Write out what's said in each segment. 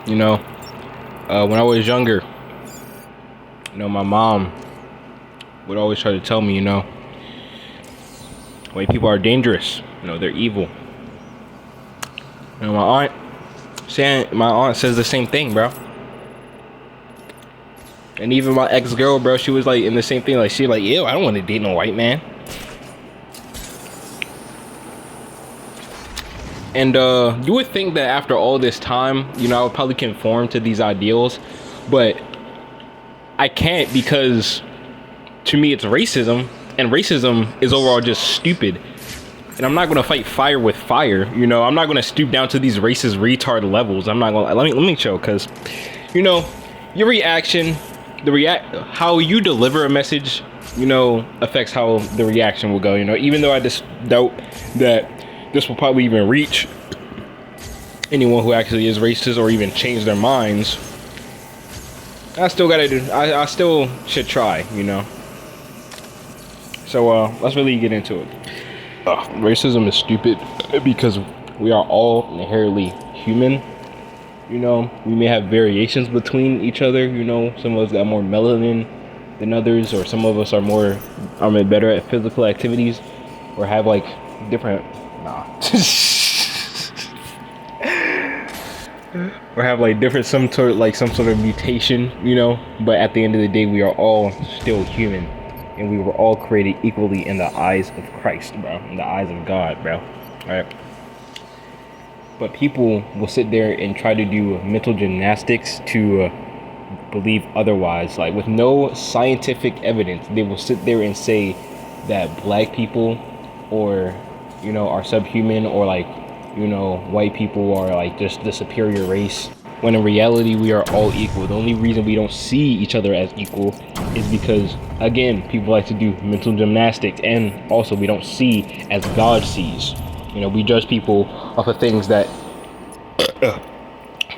You know, when I was younger, my mom would always try to tell me, white people are dangerous. They're evil. My aunt says the same thing, bro. And even my ex-girl, bro, she was like in the same thing. Like, she like, ew, I don't want to date no white man. And you would think that after all this time, I would probably conform to these ideals, but I can't, because to me it's racism, and racism is overall just stupid. And I'm not gonna fight fire with fire. I'm not gonna stoop down to these racist retard levels. I'm not gonna let me show, because your reaction, how you deliver a message, affects how the reaction will go. Even though I just doubt that this will probably even reach anyone who actually is racist or even change their minds, I still should try, So let's really get into it. Racism is stupid because we are all inherently human. We may have variations between each other. Some of us got more melanin than others, or some of us are better at physical activities, or have like different or have like different some sort of mutation, but at the end of the day we are all still human, and we were all created equally in the eyes of Christ, bro, in the eyes of God, bro. All right. But people will sit there and try to do mental gymnastics to believe otherwise. Like, with no scientific evidence, they will sit there and say that black people or are subhuman, or like white people are like just the superior race, when in reality we are all equal. The only reason we don't see each other as equal is because, again, people like to do mental gymnastics, and also we don't see as God sees. We judge people off of things that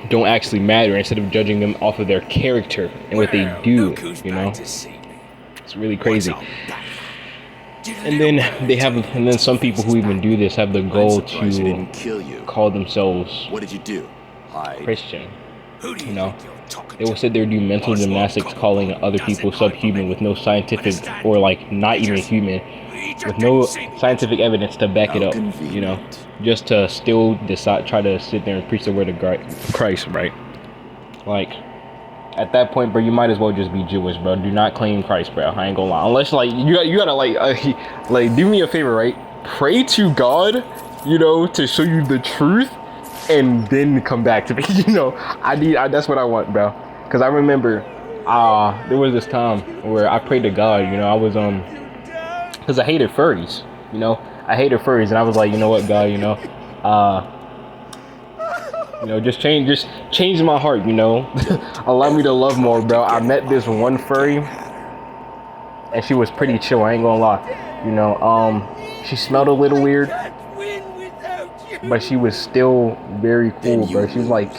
don't actually matter, instead of judging them off of their character and what they do. It's really crazy. And then some people who even do this have the goal to call themselves Christian. They will sit there and do mental gymnastics, calling other people subhuman with no scientific, or like not even human, with no scientific evidence to back it up. Just to still try to sit there and preach the word of Christ, right? Like, at that point, bro, you might as well just be Jewish, bro. Do not claim Christ, bro. I ain't gonna lie. Unless, like, you gotta, like, do me a favor, right? Pray to God, to show you the truth, and then come back to me. That's what I want, bro. Because I remember, there was this time where I prayed to God. I was, because I hated furries. I hated furries, and I was like, you know what, God, just change my heart, allow me to love more, bro. I met this one furry, and she was pretty chill, I ain't gonna lie. She smelled a little weird, but she was still very cool, bro. She was like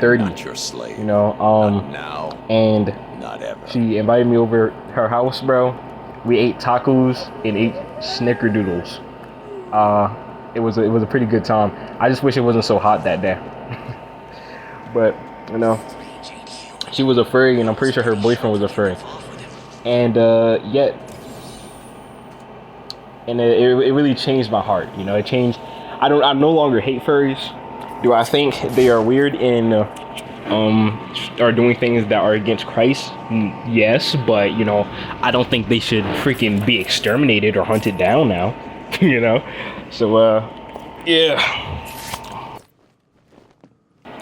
30, and she invited me over her house, bro. We ate tacos and ate snickerdoodles. It was a pretty good time. I just wish it wasn't so hot that day. But she was a furry, and I'm pretty sure her boyfriend was a furry. And it really changed my heart. It changed. I no longer hate furries. Do I think they are weird and are doing things that are against Christ? Yes, but I don't think they should freaking be exterminated or hunted down now. So yeah.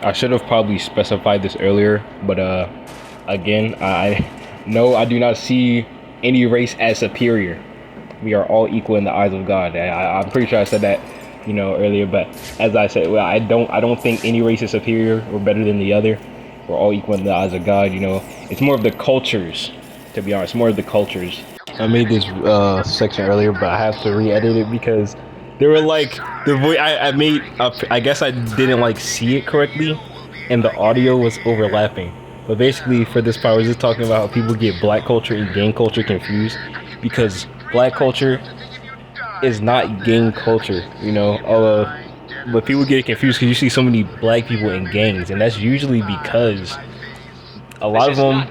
I should have probably specified this earlier, but again, I do not see any race as superior. We are all equal in the eyes of God. I'm pretty sure I said that, earlier, but as I said, I don't think any race is superior or better than the other. We're all equal in the eyes of God. It's more of the cultures, to be honest, more of the cultures. I made this section earlier, but I have to re-edit it because they were like the voice I made up. I guess I didn't like see it correctly, and the audio was overlapping. But basically, for this part, I was just talking about how people get black culture and gang culture confused, because black culture is not gang culture. But people get confused because you see so many black people in gangs, and that's usually because a lot of them.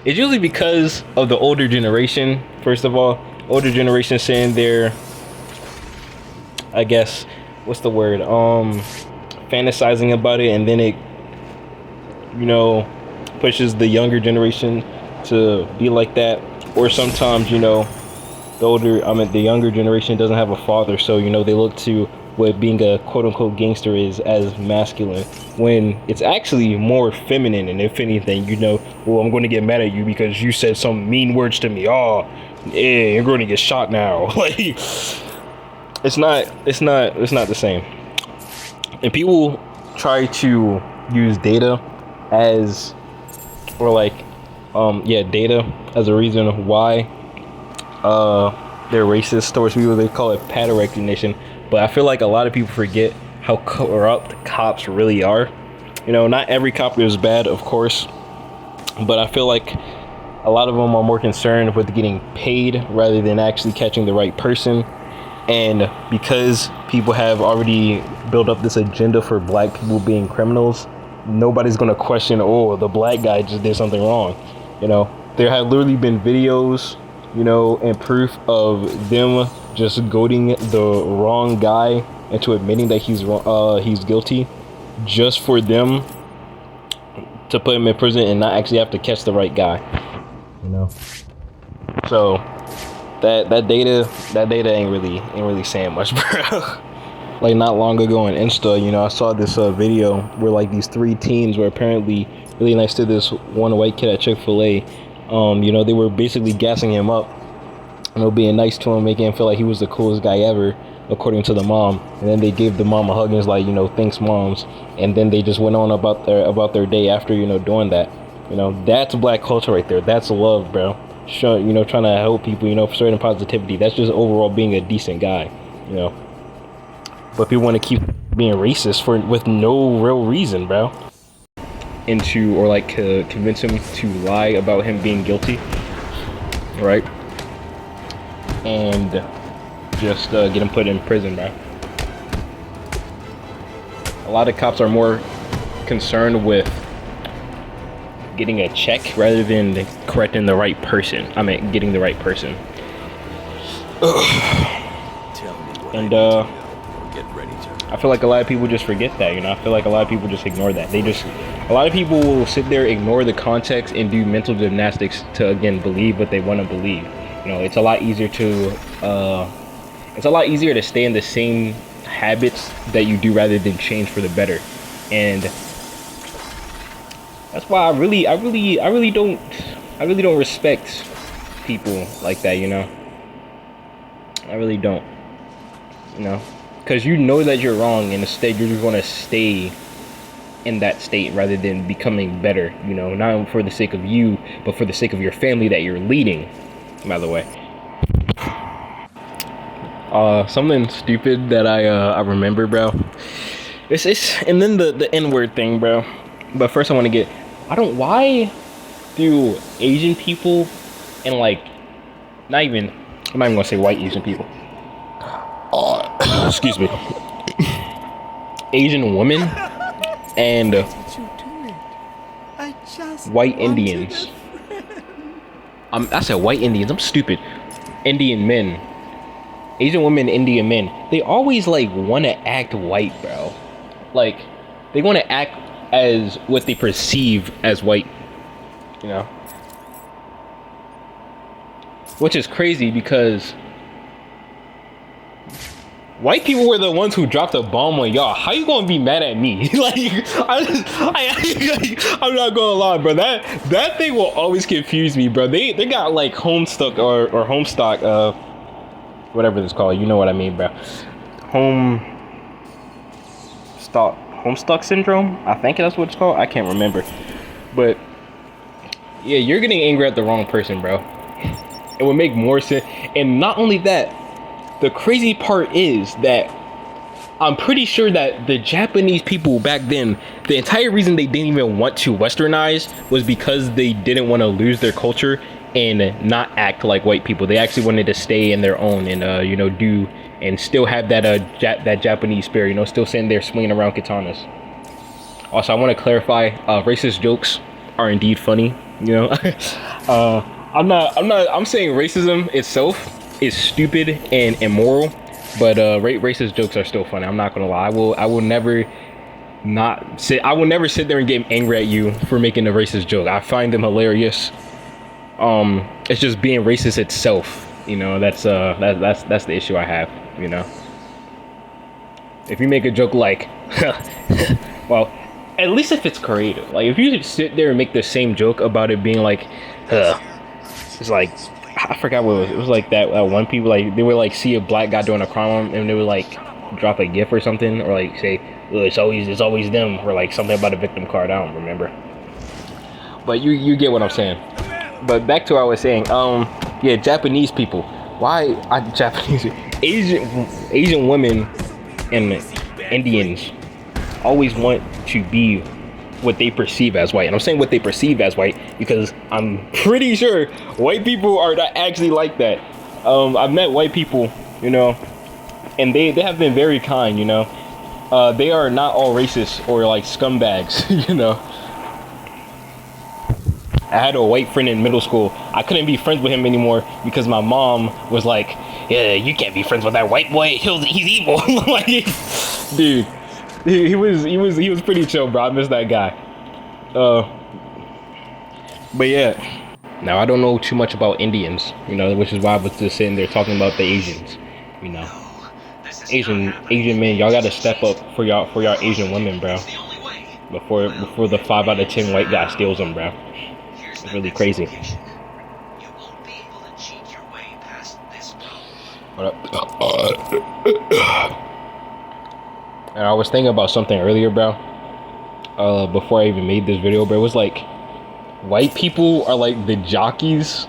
It's usually because of the older generation. First of all, older generation saying they're, I guess, what's the word? Fantasizing about it, and then it, you know, pushes the younger generation to be like that. Or sometimes, you know, the younger generation doesn't have a father, so, you know, they look to what being a quote-unquote gangster is as masculine, when it's actually more feminine. And if anything, you know, well, I'm going to get mad at you because you said some mean words to me. Oh, yeah, you're going to get shot now. Like, it's not the same. And people try to use data as, or like, data as a reason why they're racist towards people. They call it pattern recognition. But I feel like a lot of people forget how corrupt cops really are. You know, not every cop is bad, of course, but I feel like a lot of them are more concerned with getting paid rather than actually catching the right person. And because people have already built up this agenda for black people being criminals, nobody's going to question, oh, the black guy just did something wrong. You know, there have literally been videos, you know, and proof of them just goading the wrong guy into admitting that he's guilty, just for them to put him in prison and not actually have to catch the right guy. You know, so that data ain't really saying much, bro. Like, not long ago on Insta, you know, I saw this video where like these 3 teens were apparently really nice to this one white kid at Chick-fil-A. You know, they were basically gassing him up, you know, being nice to him, making him feel like he was the coolest guy ever, according to the mom. And then they gave the mom a hug and was like, you know, thanks, moms. And then they just went on about their day after, you know, doing that. You know, that's black culture right there. That's love, bro. You know, trying to help people, you know, for certain positivity. That's just overall being a decent guy, you know. But people want to keep being racist with no real reason, bro. Or like convince him to lie about him being guilty, right? And just get him put in prison, bro. A lot of cops are more concerned with getting a check rather than correcting the right person. I mean, getting the right person. And I feel like a lot of people just forget that, you know. I feel like a lot of people just ignore that. A lot of people will sit there, ignore the context, and do mental gymnastics to, again, believe what they want to believe. You know, it's a lot easier to stay in the same habits that you do rather than change for the better. And that's why I really don't respect people like that, you know. I really don't, you know, because you know that you're wrong, and instead you're just going to stay in that state rather than becoming better, you know, not for the sake of you, but for the sake of your family that you're leading, by the way. Something stupid that I remember, bro. And then the N-word thing, bro. But first I want to why do Asian people and like, I'm not even gonna say white Asian people. Excuse me. Asian women and white Indians. I said white Indians. I'm stupid. Indian men. Asian women, Indian men. They always like want to act white, bro. Like, they want to act as what they perceive as white, you know. Which is crazy because white people were the ones who dropped a bomb on y'all. How you gonna be mad at me? Like, I'm not gonna lie, bro. That thing will always confuse me, bro. They got like Homestuck or Homestock, whatever it's called. You know what I mean, bro. Homestuck syndrome. I think that's what it's called. I can't remember. But yeah, you're getting angry at the wrong person, bro. It would make more sense. And not only that, the crazy part is that I'm pretty sure that the Japanese people back then, the entire reason they didn't even want to westernize was because they didn't want to lose their culture and not act like white people. They actually wanted to stay in their own and, you know, do and still have that that Japanese spirit, you know, still sitting there swinging around katanas. Also, I want to clarify, racist jokes are indeed funny, you know. I'm saying racism itself is stupid and immoral, but racist jokes are still funny. I'm not gonna lie. I will never sit there and get angry at you for making a racist joke. I find them hilarious. It's just being racist itself, you know. That's the issue I have, you know. If you make a joke like well, at least if it's creative. Like if you sit there and make the same joke about it being like it's like, I forgot what it was like that one people, like they would like see a black guy doing a crime and they would like drop a gif or something, or like say, it's always them, or like something about a victim card. I don't remember, but you get what I'm saying. But back to what I was saying, yeah, Japanese people. Why Japanese Asian women and Indians always want to be what they perceive as white. And I'm saying what they perceive as white because I'm pretty sure white people are not actually like that. I've met white people, you know, and they have been very kind, you know. They are not all racist or like scumbags, you know. I had a white friend in middle school. I couldn't be friends with him anymore because my mom was like, yeah, you can't be friends with that white boy. He's evil. Like, dude, he was pretty chill, bro. I miss that guy. But yeah, now I don't know too much about Indians, you know, which is why I was just sitting there talking about the Asians, you know. Asian men, y'all gotta step up for y'all Asian women, bro. Before the 5 out of 10 white guy steals them, bro. It's really crazy. And I was thinking about something earlier, bro. Before I even made this video, bro, it was like white people are like the jockeys,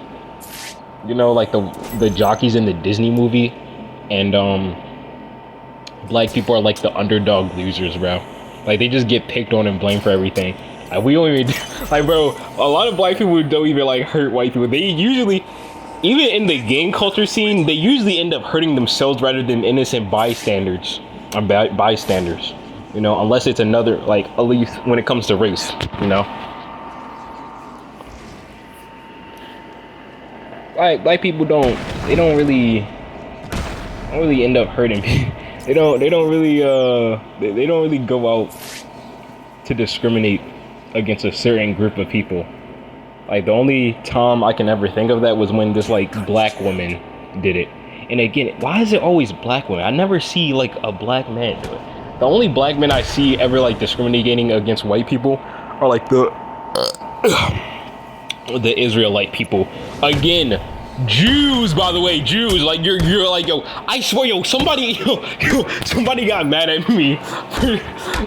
you know, like the jockeys in the Disney movie, and black people are like the underdog losers, bro. Like they just get picked on and blamed for everything. Like we don't even like, bro. A lot of black people don't even like hurt white people. They usually, even in the gang culture scene, they usually end up hurting themselves rather than innocent bystanders. Bystanders, you know, unless it's another, like, at least when it comes to race, you know. Like black people don't really end up hurting people. They don't really go out to discriminate against a certain group of people. Like the only time I can ever think of that was when this like black woman did it. And again, why is it always black women? I never see like a black man do it. The only black men I see ever like discriminating against white people are like the Israelite people. Again, Jews, by the way, Jews. Like you're like, yo, I swear, yo, somebody got mad at me.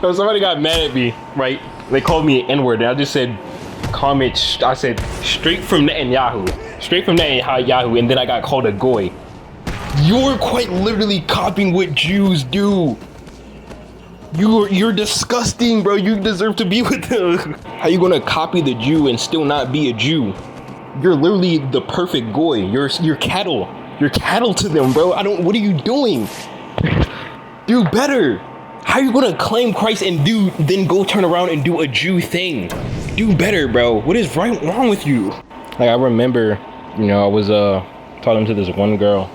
Somebody got mad at me, right? They called me an N-word, and I just said, I said straight from Netanyahu, and then I got called a goy. You're quite literally copying what Jews do. You're disgusting, bro. You deserve to be with them. How you gonna copy the Jew and still not be a Jew? You're literally the perfect goy. You're cattle. You're cattle to them, bro. What are you doing? Do better. How are you gonna claim Christ and then go turn around and do a Jew thing? Do better, bro. What is wrong with you? Like I remember, you know, I was talking to this one girl,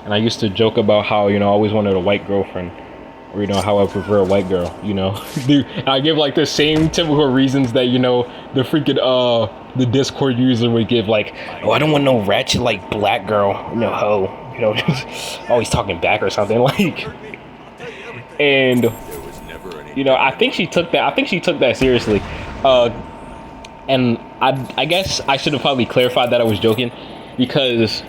and I used to joke about how, you know, I always wanted a white girlfriend, or, you know, how I prefer a white girl, you know. Dude, I give like the same typical reasons that, you know, the freaking the Discord user would give, like, oh, I don't want no ratchet like black girl, no hoe, you know, just always talking back or something, like. And, you know, I think she took that seriously. And I guess I should have probably clarified that I was joking, because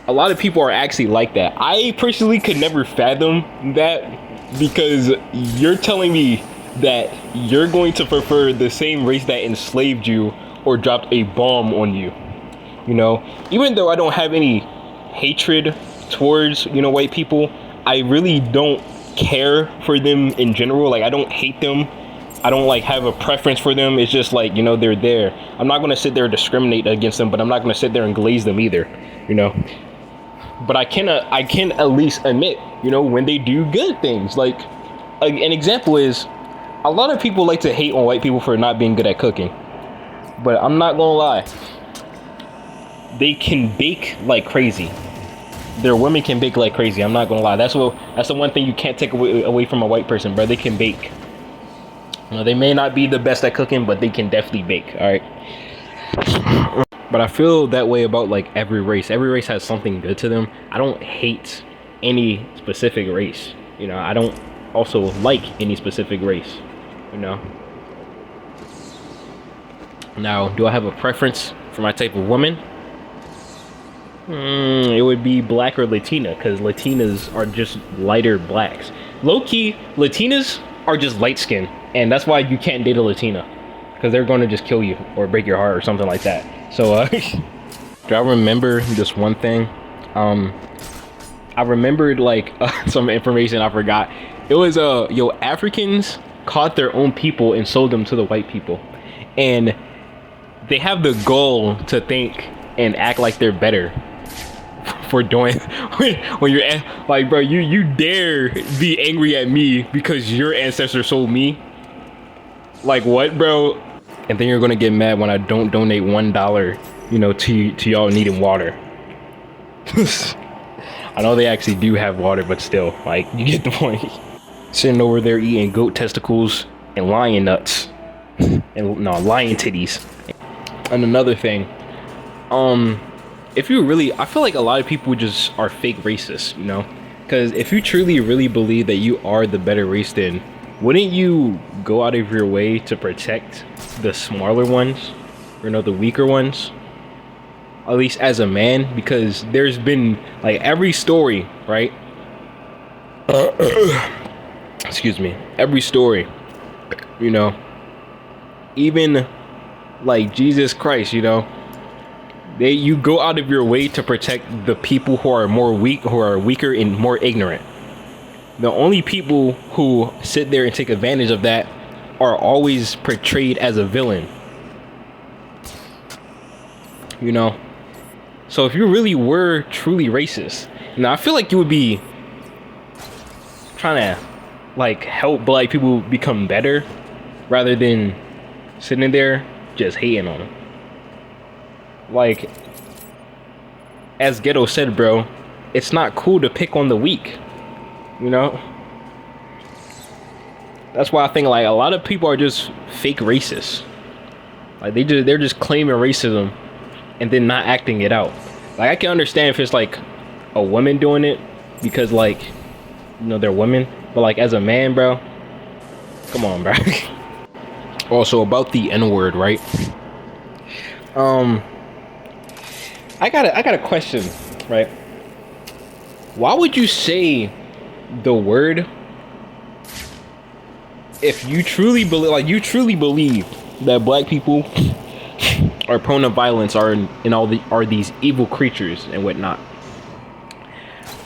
a lot of people are actually like that. I personally could never fathom that, because you're telling me that you're going to prefer the same race that enslaved you or dropped a bomb on you. You know, even though I don't have any hatred towards, you know, white people, I really don't care for them in general. Like, I don't hate them. I don't like have a preference for them. It's just like, you know, they're there. I'm not going to sit there and discriminate against them, but I'm not going to sit there and glaze them either, you know. but I can at least admit, you know, when they do good things. Like an example is, a lot of people like to hate on white people for not being good at cooking, but I'm not gonna lie, they can bake like crazy. Their women can bake like crazy. I'm not gonna lie. That's the one thing you can't take away from a white person, bro. They can bake. You know, they may not be the best at cooking, but they can definitely bake. All right. But I feel that way about like every race. Every race has something good to them. I don't hate any specific race. You know, I don't also like any specific race. You know. Now, do I have a preference for my type of woman? It would be black or Latina, because Latinas are just lighter blacks. Low-key, Latinas are just light skinned, and that's why you can't date a Latina, because they're going to just kill you or break your heart or something like that. So do I remember this one thing? I remembered like some information I forgot. It was Africans caught their own people and sold them to the white people, and they have the goal to think and act like they're better for doing when you're like, bro, you dare be angry at me because your ancestors sold me? Like, what, bro? And then you're gonna get mad when I don't donate $1, you know, to y'all needing water. I know they actually do have water, but still, like, you get the point. Sitting over there eating goat testicles and lion nuts and no, lion titties. And another thing, if you really, I feel like a lot of people just are fake racists, you know, because if you truly really believe that you are the better race, then wouldn't you go out of your way to protect the smaller ones, or, you know, the weaker ones, at least as a man? Because there's been like every story, right? Excuse me, every story, you know, even like Jesus Christ, you know, you go out of your way to protect the people who are weaker and more ignorant. The only people who sit there and take advantage of that are always portrayed as a villain, you know. So if you really were truly racist, now I feel like you would be trying to like help black people become better rather than sitting there just hating on them. Like, as Ghetto said, bro, it's not cool to pick on the weak, you know? That's why I think like a lot of people are just fake racists. Like they're just claiming racism and then not acting it out. Like, I can understand if it's like a woman doing it because, like, you know, they're women, but like as a man, bro, come on, bro. Also about the N-word, right? I got a question, right? Why would you say the word if you truly believe that black people are prone to violence, are these evil creatures and whatnot?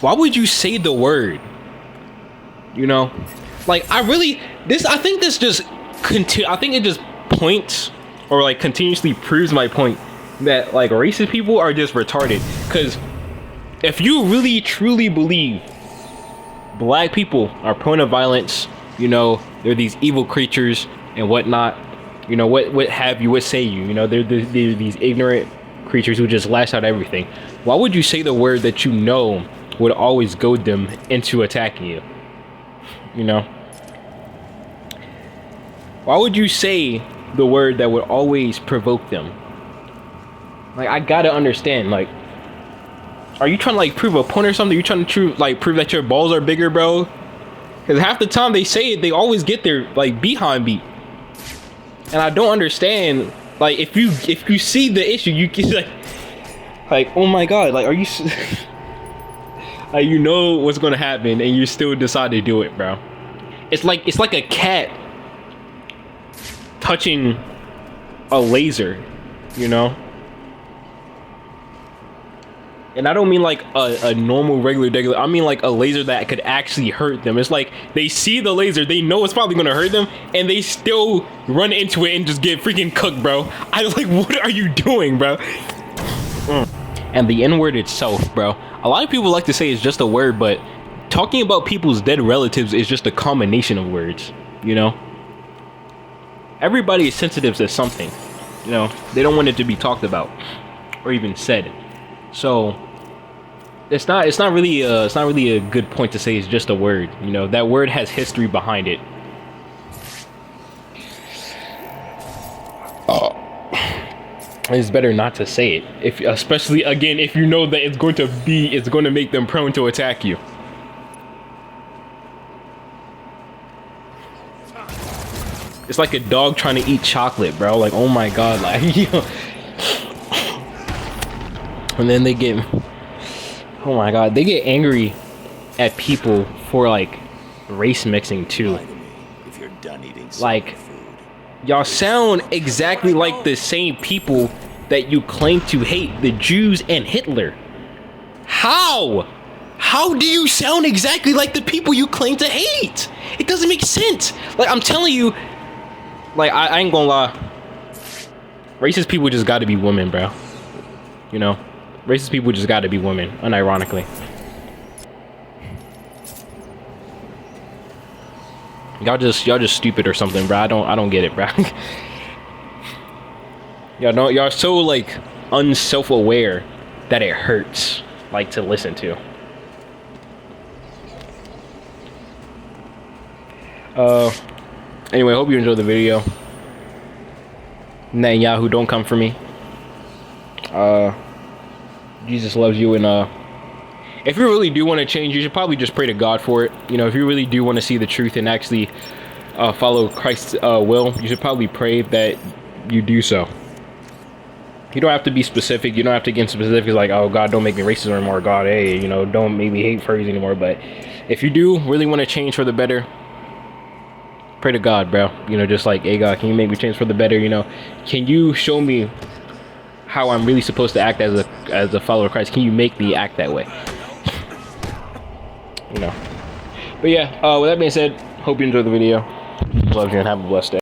Why would you say the word? You know, like I think it just points or like continuously proves my point that like racist people are just retarded. Because if you really truly believe black people are prone to violence, you know, they're these evil creatures and whatnot, you know, what say you, you know, they're these ignorant creatures who just lash out everything, why would you say the word that you know would always goad them into attacking you? You know, why would you say the word that would always provoke them? Like, I gotta understand, like, are you trying to like prove a point or something? Are you trying to prove that your balls are bigger, bro? Because half the time they say it, they always get their like behind beat. And I don't understand, like, if you see the issue, you can like oh my god, like, are you like, you know what's gonna happen and you still decide to do it, bro. It's like a cat touching a laser, you know? And I don't mean like a normal regular, I mean like a laser that could actually hurt them. It's like they see the laser, they know it's probably gonna hurt them, and they still run into it and just get freaking cooked, bro. I was like, what are you doing, bro? And the N-word itself, bro. A lot of people like to say it's just a word, but talking about people's dead relatives is just a combination of words, you know? Everybody is sensitive to something, you know? They don't want it to be talked about or even said. So it's not really a good point to say it's just a word, you know? That word has history behind it. It's better not to say it, especially again if you know that it's going to make them prone to attack you. It's like a dog trying to eat chocolate, bro. Like, oh my god, like, yo. And then they get, oh my god, they get angry at people for like race mixing too. If you're done eating like, y'all sound exactly like the same people that you claim to hate, the Jews and Hitler. How? How do you sound exactly like the people you claim to hate? It doesn't make sense. Like, I'm telling you, like, I ain't gonna lie. Racist people just gotta be women, bro. You know? Racist people just gotta be women, unironically. Y'all just stupid or something, bro. I don't get it, bro. Y'all so like unself-aware that it hurts like to listen to. Anyway, hope you enjoyed the video. Nah, Yahoo, don't come for me. Jesus loves you, and if you really do want to change, you should probably just pray to God for it. You know, if you really do want to see the truth and actually follow Christ's will, you should probably pray that you do so. You don't have to be specific. You don't have to get specific like, oh, God, don't make me racist anymore. God, hey, you know, don't make me hate furries anymore. But if you do really want to change for the better, pray to God, bro. You know, just like, hey, God, can you make me change for the better? You know, can you show me how I'm really supposed to act as a follower of Christ? Can you make me act that way? You know. But yeah, with that being said, hope you enjoyed the video. Love you and have a blessed day.